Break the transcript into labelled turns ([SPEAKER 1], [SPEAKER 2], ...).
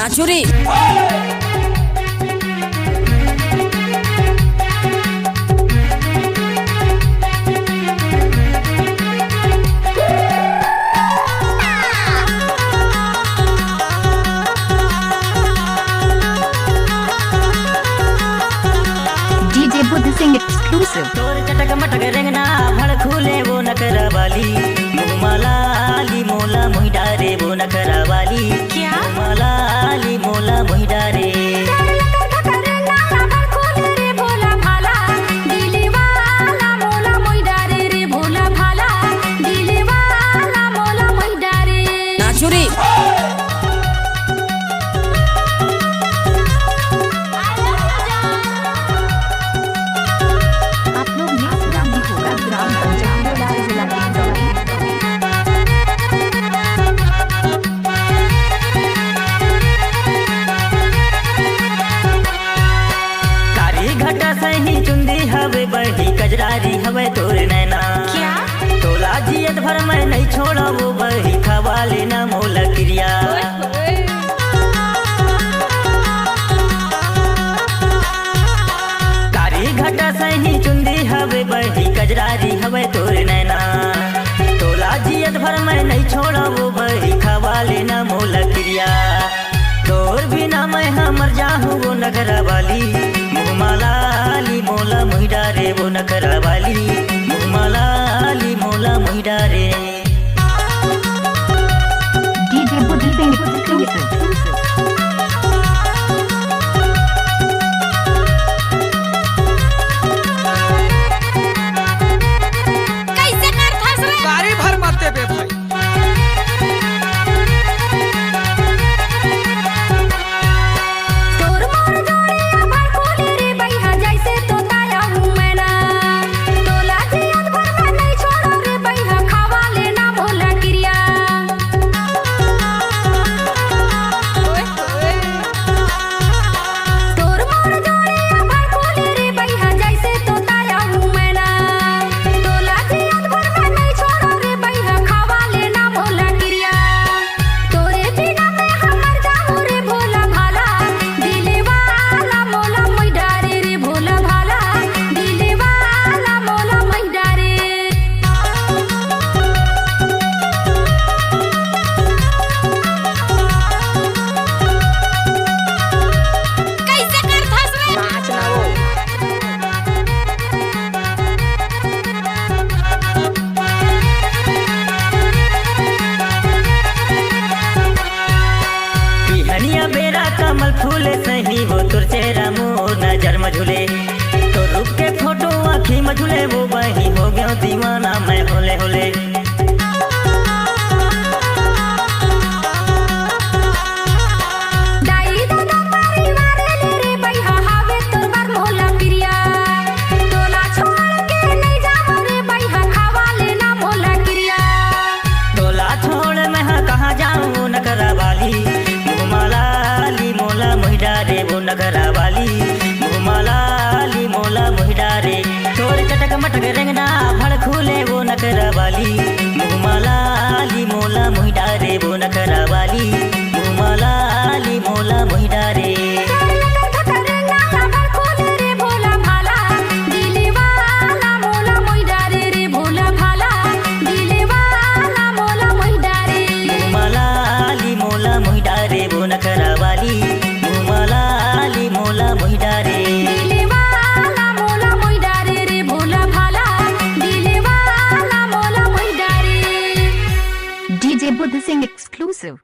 [SPEAKER 1] नाचो रे।
[SPEAKER 2] DJ Buddha Singh exclusive.
[SPEAKER 3] तोर चटक मटक रेंगना भड़ खुले वो नखरा वाली मालाली मोला मोहि डारे वो नखरा वाली
[SPEAKER 2] क्या
[SPEAKER 3] मालाली मोला मोहि डारे
[SPEAKER 1] नाचो रे।
[SPEAKER 2] आप लोग ने सुना ही होगा ग्राम पंचायत जिला डिंडौरी।
[SPEAKER 3] कारी घटा सही चुंदी हवे बही कजरारी हवे तोर नैना
[SPEAKER 2] क्या
[SPEAKER 3] तोला जियत भर मैं नहीं छोड़ा वो बही खवा लेना मोला क्रिया कारी घटा सही चुंदी हवे बही कजरारी हवे तोर नैना तोला जियत भर मैं नहीं छोड़ा वो बही खवा लेना मोला क्रिया तोर बिना मैं मर जाहूँ वो नगरा वाली मुहमालाली मोला मोहि डारे वो नगरा वाली मुहमालाली मोला मोहि डारे
[SPEAKER 2] DJ बुद्ध सिंह एक्सक्लूसिव।
[SPEAKER 4] गाड़ी भर मत दे बे भाई। हनिया बेरा कमल फूले सही वो तुर चेहरा मोर नजर मझुले तो रुक के फोटो आँखी मझुले वो बही हो गया दीवाना मैं होले होले तोला छोड़ मैं कहाँ जाऊँ नगरा वाली मुहमालाली मोला मोहि डारे वो नगरा वाली मुहमालाली मोला मोहि डारे तोर चटक मटक रेंगना भड़ खुले वो नगरा वाली मुहमालाली मोला मोहि डारे वो नगरा वाली मुहमालाली मोला मोहि डारे मुहमालाली मोला मोहि डारे वो नखरा वाली मुहमालाली मोला मोहि डारे
[SPEAKER 2] DJ बुद्ध सिंह एक्सक्लूसिव।